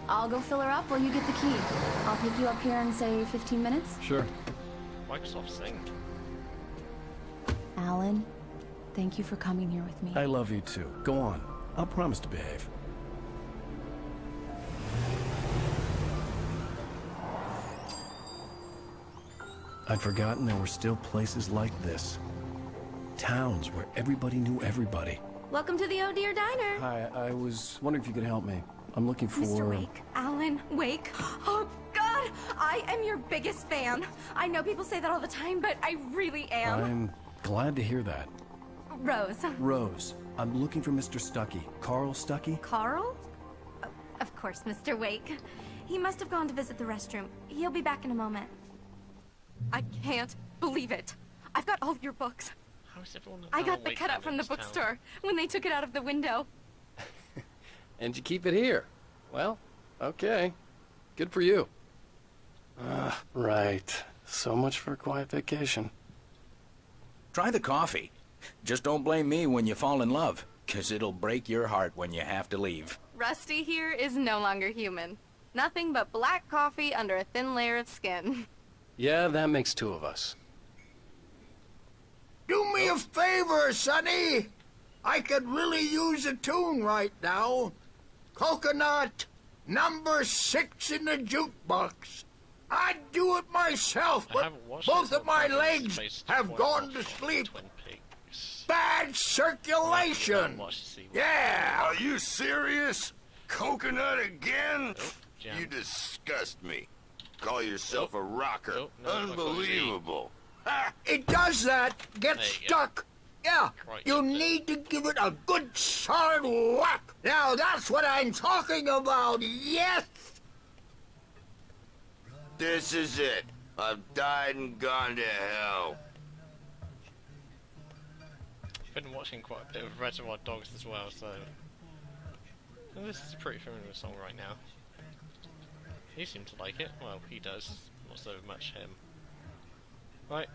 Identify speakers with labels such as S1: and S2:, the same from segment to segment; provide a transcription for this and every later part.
S1: I'll go fill her up while you get the key. I'll pick you up here in, say, 15 minutes.
S2: Sure.
S3: Microsoft Sync.
S1: Alan, thank you for coming here with me.
S2: I love you too. Go on. I'll promise to behave. I'd forgotten there were still places like this. Towns where everybody knew everybody.
S4: Welcome to the Oh Dear Diner.
S2: Hi, I was wondering if you could help me. I'm looking for...
S4: Mr. Wake. Alan Wake. Oh, God! I am your biggest fan. I know people say that all the time, but I really am.
S2: I'm glad to hear that.
S4: Rose.
S2: Rose, I'm looking for Mr. Stuckey. Carl Stuckey?
S4: Carl? Oh, of course, Mr. Wake. He must have gone to visit the restroom. He'll be back in a moment. I can't believe it. I've got all your books.
S3: How is everyone
S4: I got
S3: Alan
S4: the
S3: Wake
S4: cutout
S3: fan
S4: from
S3: in
S4: the
S3: this town?
S4: bookstore when they took it out of the window.
S2: And you keep it here. Well, okay. Good for you. Right. So much for a quiet vacation.
S5: Try the coffee. Just don't blame me when you fall in love, 'cause it'll break your heart when you have to leave.
S4: Rusty here is no longer human. Nothing but black coffee under a thin layer of skin.
S2: Yeah, that makes two of us.
S6: Do me a favor, Sonny. I could really use a tune right now. Coconut, number 6 in the jukebox. I'd do it myself,
S3: I
S6: but
S3: haven't watched
S6: both
S3: it,
S6: of my
S3: but
S6: legs
S3: it's
S6: have
S3: quite
S6: gone
S3: well
S6: to
S3: from
S6: sleep.
S3: Twin Peaks.
S6: Bad
S3: I
S6: circulation.
S3: watched to see what-
S6: Yeah.
S7: Are you serious? Coconut again?
S3: Nope, jam.
S7: You disgust me. Call yourself a rocker.
S3: Nope, no,
S7: Unbelievable. Ha!
S6: It does that. Get
S3: There you go.
S6: stuck. Yeah,
S3: Right,
S6: you
S3: that's it.
S6: need to give it a good solid whack. Now that's what I'm talking about. Yes.
S7: This is it. I've died and gone to hell.
S3: Been watching quite a bit of Reservoir Dogs as well, so and this is a pretty familiar song right now. He seemed to like it. Well, he does. Not so much him. Right.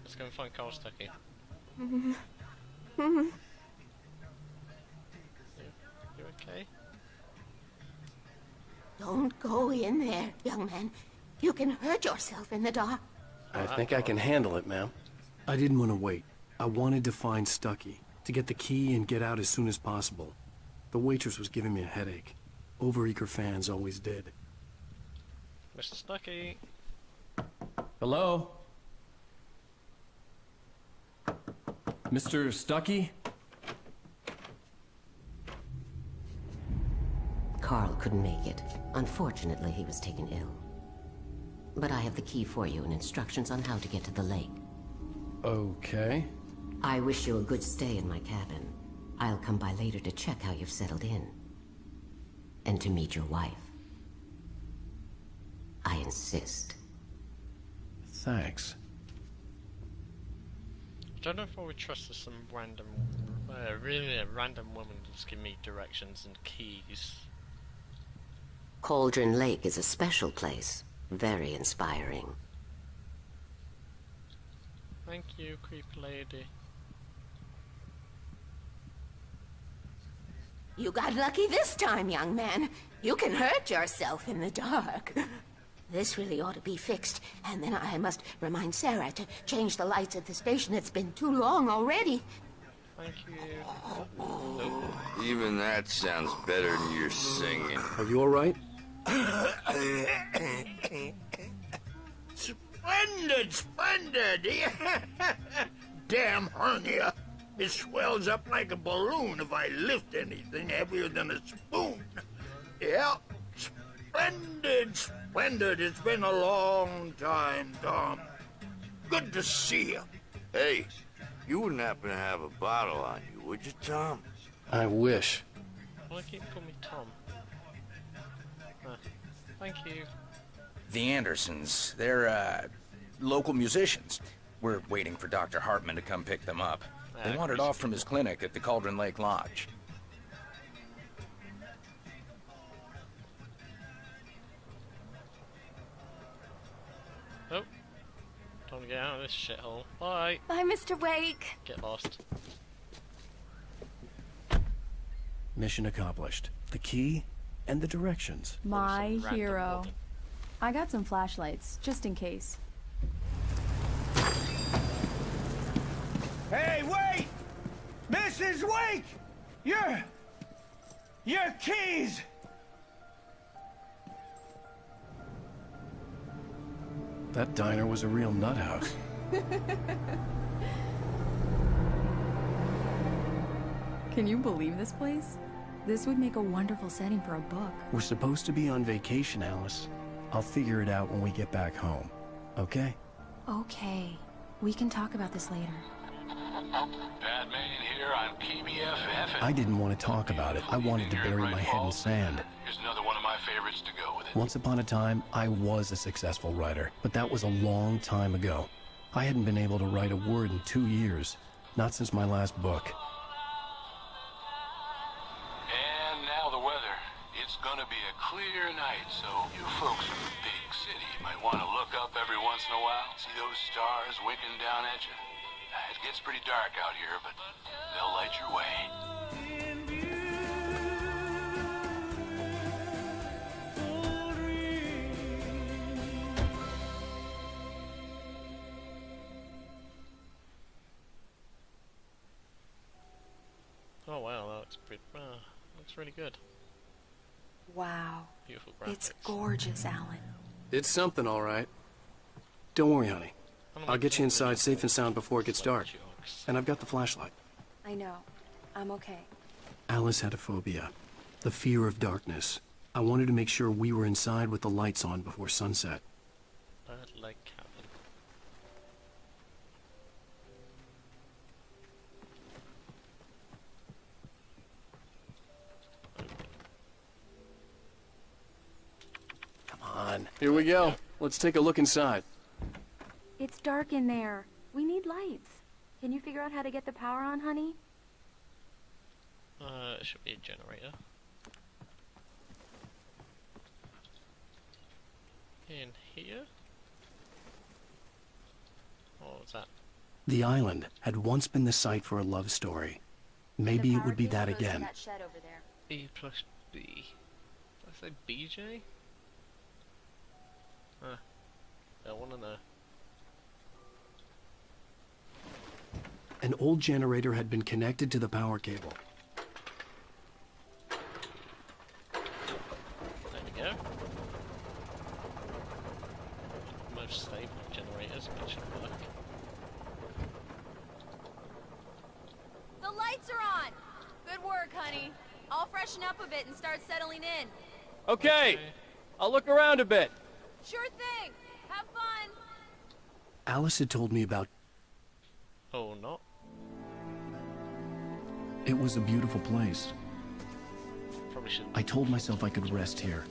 S3: Let's go and find Carl Stuckey. You okay?
S8: Don't go in there, young man. You can hurt yourself in the dark.
S2: I think I can handle it, ma'am. I didn't want to wait. I wanted to find Stuckey, to get the key and get out as soon as possible. The waitress was giving me a headache. Overeager fans always did.
S3: Mr. Stuckey.
S2: Hello? Mr. Stuckey?
S8: Carl couldn't make it. Unfortunately, he was taken ill. But I have the key for you and instructions on how to get to the lake.
S2: Okay.
S8: I wish you a good stay in my cabin. I'll come by later to check how you've settled in. And to meet your wife. I insist.
S2: Thanks.
S3: I don't know if I would trust that some random, really a random woman just give me directions and keys.
S8: Cauldron Lake is a special place. Very inspiring.
S3: Thank you, creepy lady.
S8: You got lucky this time, young man. You can hurt yourself in the dark. This really ought to be fixed, and then I must remind Sarah to change the lights at the station. It's been too long already.
S3: Thank you. Nope.
S7: Even that sounds better than your singing.
S2: Are you alright?
S6: Splendid, splendid. Damn hernia. It swells up like a balloon if I lift anything heavier than a spoon. Yeah, splendid, splendid. It's been a long time, Tom. Good to see you.
S7: Hey, you wouldn't happen to have a bottle on you, would you, Tom?
S2: I wish.
S3: Why keep calling me Tom? Thank you.
S5: The Andersons, they're, local musicians. We're waiting for Dr. Hartman to come pick them up. They wandered off from his clinic at the Cauldron Lake Lodge.
S3: Oh. Time to get out of this shithole. Bye.
S4: Bye, Mr. Wake.
S3: Get lost.
S2: Mission accomplished. The key and the directions.
S1: My
S3: Random
S1: hero.
S3: woman.
S1: I got some flashlights, just in case.
S9: Hey, wait! Mrs. Wake! Your keys!
S2: That diner was a real nut house.
S1: Can you believe this place? This would make a wonderful setting for a book.
S2: We're supposed to be on vacation, Alice. I'll figure it out when we get back home. Okay?
S1: Okay. We can talk about this later.
S10: Pat Main here on KBFF.
S2: I didn't want to talk about it. I wanted to bury my head in sand.
S10: Here's another one of my favorites to go with it.
S2: Once upon a time, I was a successful writer, but that was a long time ago. I hadn't been able to write a word in 2 years. Not since my last book.
S10: And now the weather. It's gonna be a clear night, so you folks in the big city might want to look up every once in a while. See those stars winking down at you? It gets pretty dark out here, but they'll light your way.
S3: Oh wow, that looks pretty. Looks really good.
S1: Wow.
S3: Beautiful graphics.
S1: It's gorgeous, Alan.
S2: It's something, all right. Don't worry, honey. I'll get you inside safe and sound before it gets dark. And I've got the flashlight.
S1: I know. I'm okay.
S2: Alice had a phobia. The fear of darkness. I wanted to make sure we were inside with the lights on before sunset.
S3: Bird leg cabin.
S2: Come on. Here we go. Let's take a look inside.
S1: It's dark in there. We need lights. Can you figure out how to get the power on, honey?
S3: It should be a generator. In here? Oh, what's that?
S2: The island had once been the site for a love story. Maybe it would be that again.
S1: That shed over there.
S3: E plus B. Did I say BJ? Huh. I wanna know.
S2: An old generator had been connected to the power cable.
S3: There we go. Most stable generators, but it should work.
S4: The lights are on! Good work, honey. I'll freshen up a bit and start settling in.
S2: Okay. I'll look around a bit.
S4: Sure thing! Have fun!
S2: Alice had told me about...
S3: Oh, not?
S2: It was a beautiful place.
S3: Probably shouldn't.
S2: I told myself I could rest here,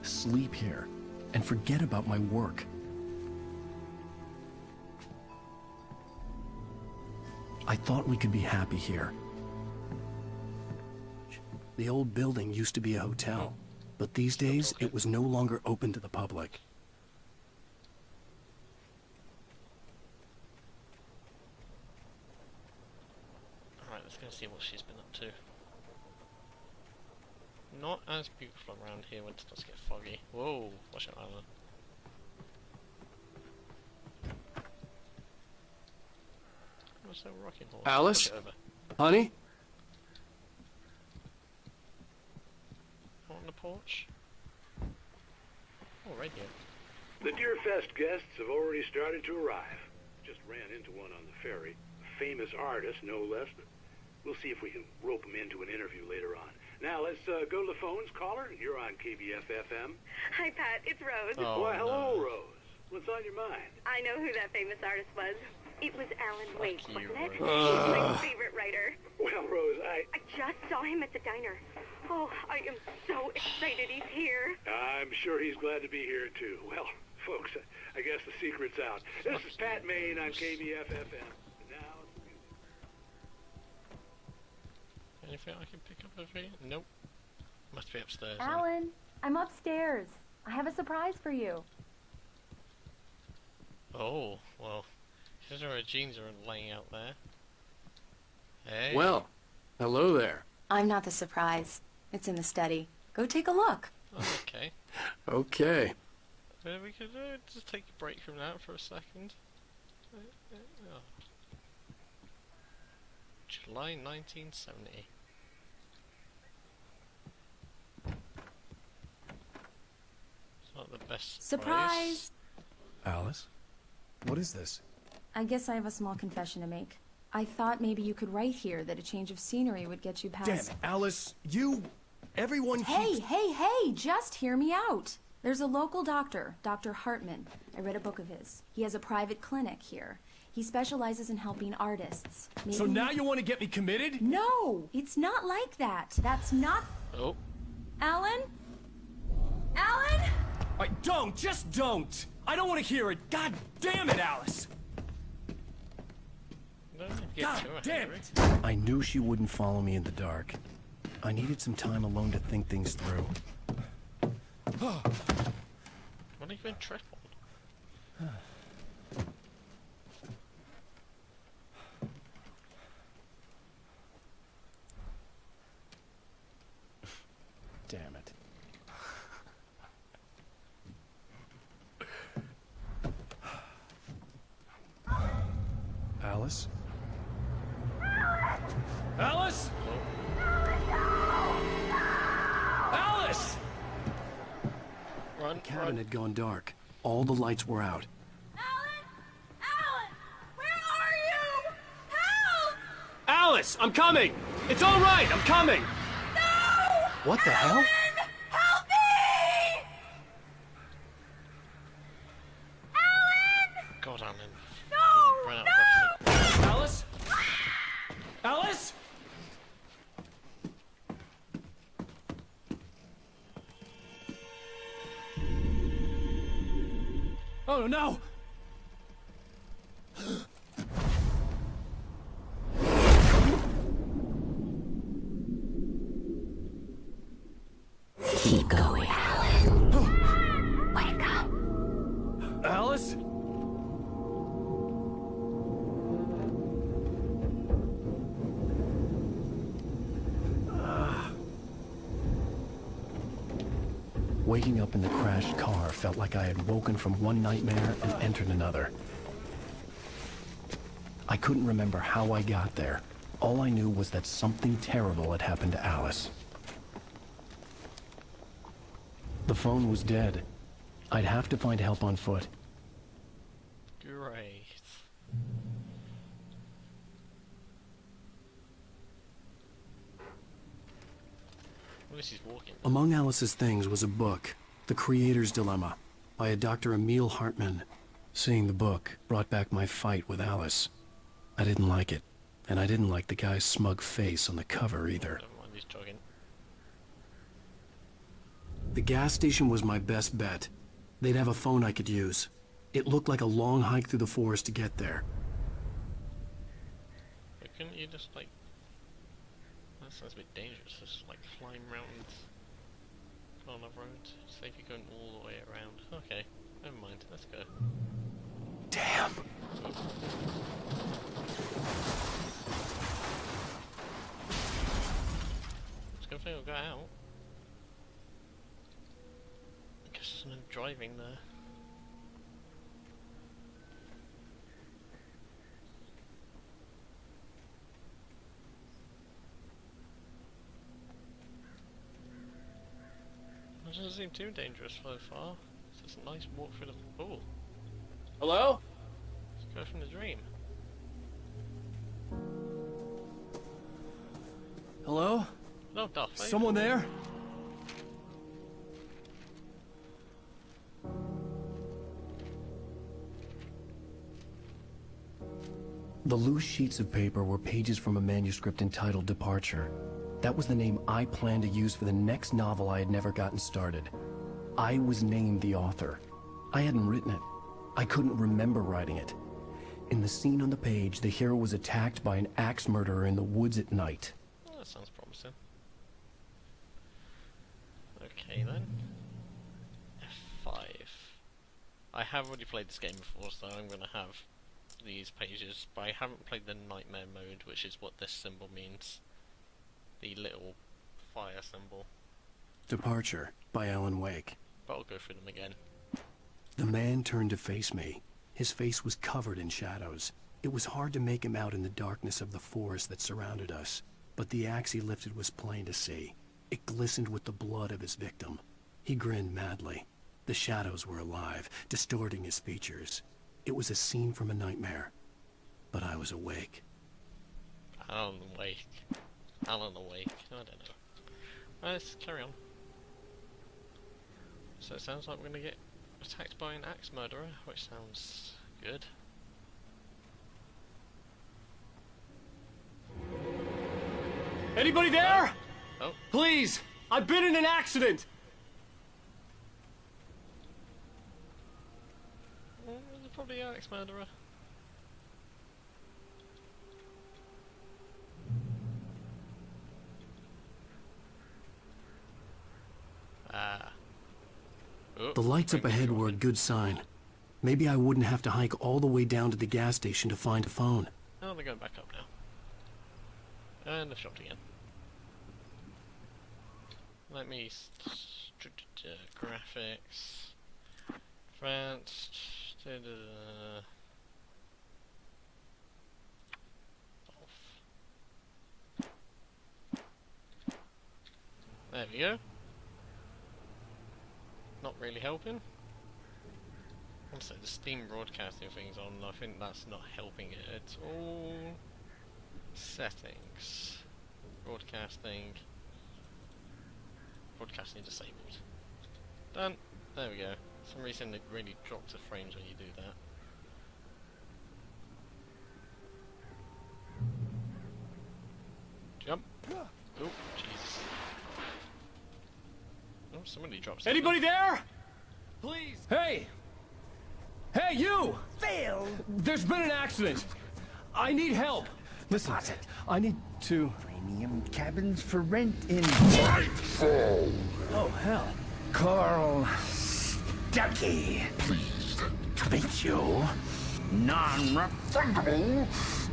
S2: sleep here, and forget about my work. I thought we could be happy here. The old building used to be a hotel, but these days it was no longer open to the public.
S3: Alright, let's go see what she's been up to. Not as beautiful around here when it does get foggy. Whoa, watch out, Alan. What's that rocking horse?
S2: Alice?
S3: Push it over.
S2: Honey?
S3: On the porch? Oh, radio.
S11: The Deerfest guests have already started to arrive. Just ran into one on the ferry. A famous artist, no less. But we'll see if we can rope him into an interview later on. Now, let's go to the phones. Caller, you're on KBF-FM.
S12: Hi, Pat. It's Rose.
S3: Oh,
S11: Why, hello,
S3: no.
S11: Rose. What's on your mind?
S12: I know who that famous artist was. It was Alan Wake,
S3: you,
S12: wasn't it?
S3: Rose.
S12: He's my favorite writer.
S11: Well, Rose, I
S12: just saw him at the diner. Oh, I am so excited he's here.
S11: I'm sure he's glad to be here, too. Well, folks, I guess the secret's out. This is Pat Main on KBF-FM. Now...
S3: Anything I can pick up over here? Nope. Must be upstairs.
S1: Alan, I'm upstairs. I have a surprise for you.
S3: Oh, well. Here's where her jeans are laying out there. Hey.
S2: Well, hello there.
S1: I'm not the surprise. It's in the study. Go take a look.
S3: Oh, okay.
S2: Okay.
S3: We could just take a break from that for a second. Oh. July 1970. It's not the best
S1: Surprise!
S2: Alice? What is this?
S1: I guess I have a small confession to make. I thought maybe you could write here that a change of scenery would get you past...
S2: Damn it, Alice, everyone
S1: Hey, just hear me out. There's a local doctor, Dr. Hartman. I read a book of his. He has a private clinic here. He specializes in helping artists.
S2: So now you want to get me committed?
S1: No, it's not like that. That's not...
S3: Oh.
S1: Alan? Alan?
S2: Just don't! I don't want to hear it! God damn it, Alice! God damn it! I knew she wouldn't follow me in the dark. I needed some time alone to think things through.
S3: What have you been tripped on?
S2: Damn it. Alice? Alice? Alice!
S3: Run,
S2: the cabin had gone dark. All the lights were out.
S1: Alan! Where are you? Help!
S2: Alice, I'm coming! It's all right, I'm coming!
S1: No!
S2: What the hell?
S1: Help me! Alan!
S3: God, Alan.
S1: No!
S3: Run out of breath.
S2: Alice? Alice? Oh no!
S8: Keep going, Alan. Wake up.
S2: Alice? Waking up in the crashed car felt like I had woken from one nightmare and entered another. I couldn't remember how I got there. All I knew was that something terrible had happened to Alice. The phone was dead. I'd have to find help on foot.
S3: Great. At least he's walking.
S2: Among Alice's things was a book, The Creator's Dilemma, by a Dr. Emil Hartman. Seeing the book brought back my fight with Alice. I didn't like it, and I didn't like the guy's smug face on the cover either.
S3: Don't mind, he's jogging.
S2: The gas station was my best bet. They'd have a phone I could use. It looked like a long hike through the forest to get there.
S3: But couldn't you just, like... That sounds a bit dangerous, just, like, climb mountains on a road. It's like you're going all the way around. Okay, never mind, let's go.
S2: Damn!
S3: It's a good thing I got out. I guess there's no driving there. It doesn't seem too dangerous so far. It's just a nice walk through the pool.
S2: Hello?
S3: Let's go from the dream.
S2: Hello?
S3: No, Darth Vader.
S2: Someone there? The loose sheets of paper were pages from a manuscript entitled Departure. That was the name I planned to use for the next novel I had never gotten started. I was named the author. I hadn't written it. I couldn't remember writing it. In the scene on the page, the hero was attacked by an axe murderer in the woods at night.
S3: Oh, that sounds promising. Okay then. F5. I have already played this game before, so I'm gonna have these pages, but I haven't played the nightmare mode, which is what this symbol means. The little fire symbol.
S2: Departure by Alan Wake.
S3: But I'll go through them again.
S2: The man turned to face me. His face was covered in shadows. It was hard to make him out in the darkness of the forest that surrounded us, but the axe he lifted was plain to see. It glistened with the blood of his victim. He grinned madly. The shadows were alive, distorting his features. It was a scene from a nightmare, but I was awake.
S3: Alan Wake. Alan Awake. I don't know. Let's carry on. So it sounds like we're gonna get attacked by an axe murderer, which sounds good.
S2: Anybody there?
S3: Oh.
S2: Please! I've been in an accident!
S3: Probably an axe murderer. Oh,
S2: The lights up ahead were a good sign. Maybe I wouldn't have to hike all the way down to the gas station to find a phone.
S3: Oh, they're going back up now. And they've shot again. Let me... graphics... France... There we go. Not really helping. Also, the Steam broadcasting thing's on. I think that's not helping it at all. Settings. Broadcasting. Broadcasting disabled. Done. There we go. For some reason it really drops the frames when you do that. Jump. Oh, Jesus. Oh, somebody drops.
S2: Anybody there? Please! Hey! Hey, you!
S9: Phil!
S2: There's been an accident! I need help! Listen, I need to...
S9: Premium cabins for rent in...
S6: Nightfall!
S2: Oh, hell.
S9: Carl Stuckey.
S6: Please.
S9: To meet you. Non-refundable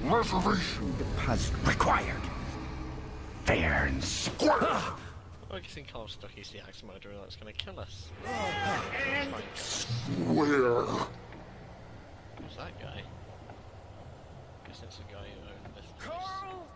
S6: Reservation
S9: deposit required. Fair and square.
S3: Oh, I guess in Carl Stuckey's the axe murderer that's gonna kill us.
S6: and square.
S3: Who's that guy? I guess that's the guy who owned this place.
S9: Carl